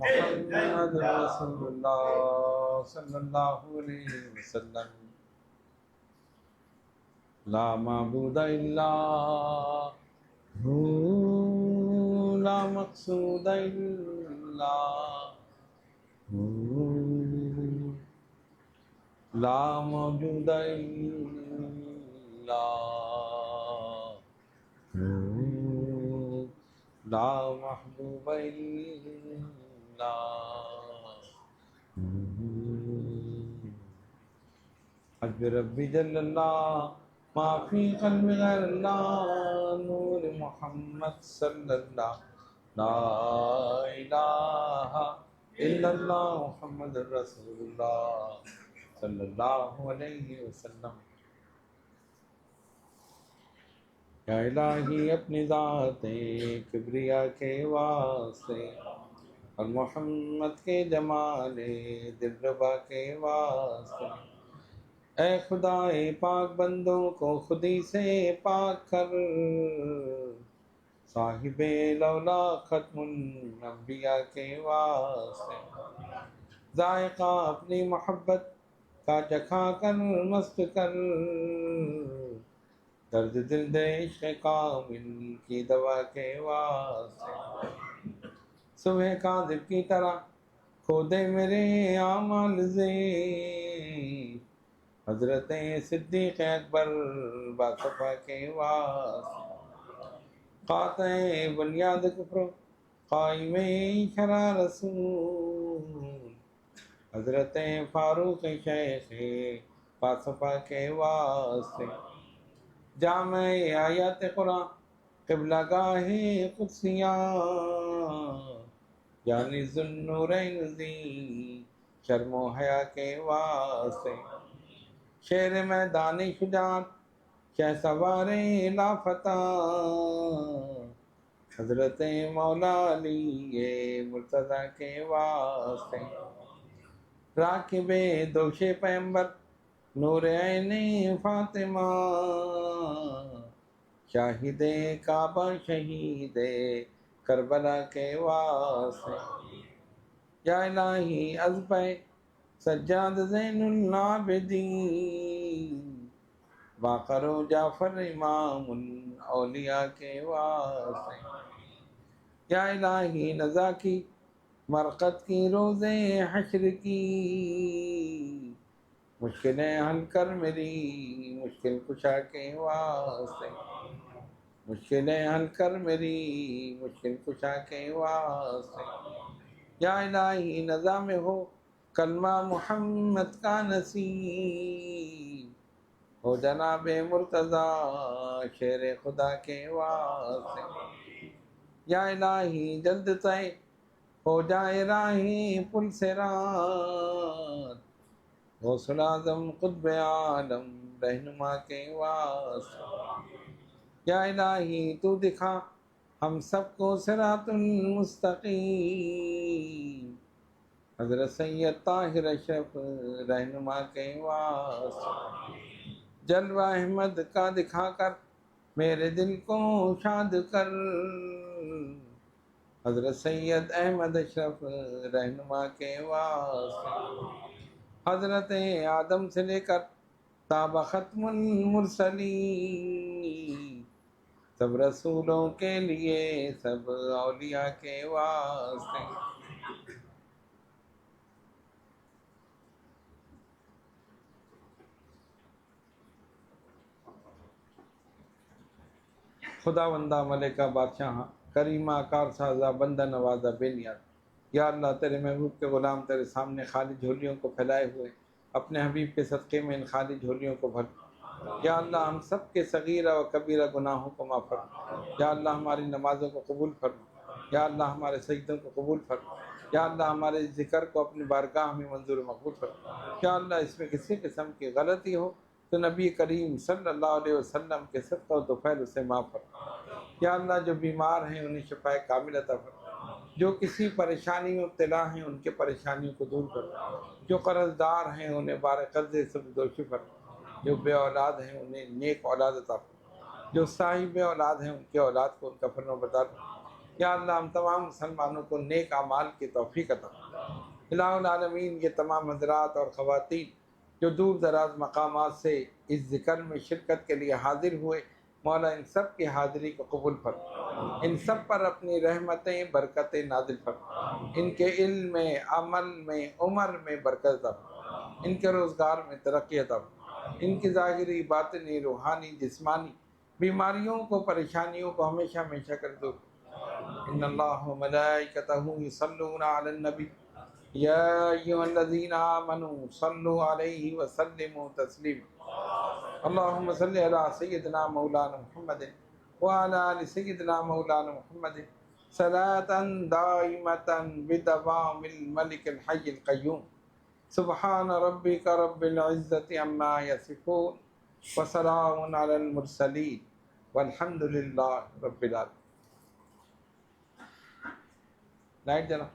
मोहम्मद रसूलुल्लाह सल्लल्लाहु अलैहि वसल्लम ला माबूदा इल्ला हू ला मक़सूदा इल्ला हू ला मौजूदा इल्ला हू ला महबूबा इल्ला हू हस्बी रब्बी जल्लल्लाह माफ़ी क़ल्बि गैरल्लाह नूर मोहम्मद सल्लल्लाह ला इलाहा इल्लल्लाह मुहम्मदुर रसूलुल्लाह सल्लल्लाहु अलैहि वसल्लम। या इलाही अपनी ज़ाते किब्रिया के वास्ते और मोहम्मद के जमाले दिलरबा के वास्ते ऐ खुदाए पाक बंदों को खुदी से पाक कर साहिबे लौला खत्मुन अंबिया के वास्ते जायका अपनी मोहब्बत का चखा कर मस्त कर दर्द दिल दे इश्क़ कामिल की दवा के वास्ते सुबह काज़िब की तरह खो दे मेरे आमाल से हज़रत सिद्दीक़ अकबर बासफ़ा के वास्ते क़ाते बुनियाद कुफ्र क़ाइमे शरा रसूल हज़रत फ़ारूक़ शेख़ बासफ़ा के वास्ते जामे आयत कुरान क़िबला गाहे कुर्सियाँ यानी ज़ुन्नूरैन ज़ी शर्मो हया के वास्ते शेर मैदानी शुजात शह सवारे लाफता हज़रत मौला अली ये मुर्तज़ा के वास्ते राकिबे दोशे पैगंबर नूर ऐने फातिमा शाहिदे काबा शहीदे करबला के वास्ते या इलाही अज़्बे सज्जाद ज़ैनुल आबिदीन वाक़रो जाफ़र इमामुल औलिया के वास्ते या इलाही नज़ा की मरक़त की रोज़े हश्र की मुश्किलें हल कर मेरी मुश्किल कुशा के वास्ते मुश्किलें हल कर मेरी मुश्किल कुशा के वास्ते या इलाही नज़ा में हो कलमा मोहम्मद का नसीब, हो जनाब मुर्तज़ा शेर खुदा के वास्ते। या इलाही जल्द तय हो जाए राही पुल से रात, गौसुल आज़म क़ुत्ब आलम रहनुमा के वास्ते। या इलाही तू दिखा हम सबको सिरातुल मुस्तकीम, हज़रत सैयद ताहिर अशरफ रहनुमा के वास्ते। जलवा अहमद का दिखाकर मेरे दिल को शाद कर, हज़रत सैयद अहमद अशरफ रहनुमा के वास्ते। हज़रत आदम से लेकर ताबा ख़त्मुल मुरसलीन, सब रसूलों के लिए सब औलिया के वास्ते। खुदा वंदा मलिका बादशाह करीमा कार साजा बंदा नवाजा बेनियाज। या अल्लाह तेरे महबूब के ग़ुलाम तेरे सामने खाली झोलियों को फैलाए हुए अपने हबीब के सदक़े में इन खाली झोलियों को भर। या अल्लाह हम सब के सगीरा व कबीरा गुनाहों को माफ़ फरमा। या अल्लाह हमारी नमाज़ों को कबूल फरमा। या अल्लाह हमारे सजदों को कबूल फरमा। या अल्लाह हमारे ज़िक्र को अपनी बारगाह में मंजूर मकबूल फरमा। या अल्लाह इसमें किसी किस्म की गलती हो तो नबी करीम सल्लल्लाहु अलैहि वसल्लम के सदक़ा व तौफ़ैल उसे माफ़ फरमा। या अल्लाह जो बीमार हैं उन्हें शिफ़ाए कामिल अता फरमा। जो किसी परेशानी में मुब्तला हैं उनके परेशानियों को दूर फरमा। जो कर्ज़दार हैं उन्हें बार कर्ज़े से दोषी फरमा। जो बे औलाद हैं उन्हें नेक औलाद अता फरमा। जो साहिब औलाद हैं उनके औलाद को उनका फर्माबरदार फरमा। या अल्लाह हम तमाम मुसलमानों को नेक अमाल की तौफ़ीक अता फरमा। इलाहुल आलमीन ये तमाम हज़रात और ख़वातीन जो दूर दराज मकामात से इस ज़िक्र में शिरकत के लिए हाजिर हुए, मौला इन सब की हाज़िरी को कबूल फरमा। इन सब पर अपनी रहमतें बरकतें नाज़िल फरमा। इनके इल्म में, अमल में, उम्र में बरकत अता फरमा। इनके रोज़गार में तरक्की अता फरमा। इनकी ज़ाहिरी बातिनी रूहानी जिस्मानी बीमारियों को परेशानियों को हमेशा हमेशा कर दो। इन्नल्लाह व मलाइकतहू युसल्लूना अलन नबी या अय्युहल्लज़ीना आमनू सल्लु अलैहि व सल्लिमू तस्लीमा। अल्लाहुम्मा सल्लि अला सय्यिदिना मौलाना मुहम्मदिन व अला आलि सय्यिदिना मौलाना मुहम्मदिन सलातन दाइमतन बिदवामिल मलिकिल हय्यिल क़य्यूम। सुब्हान रब्बिका रब्बिल इज़्ज़ति अम्मा यसिफून व सलामुन अलल मुरसलीन वल्हम्दुलिल्लाहि रब्बिल आलमीन। लाइट जला।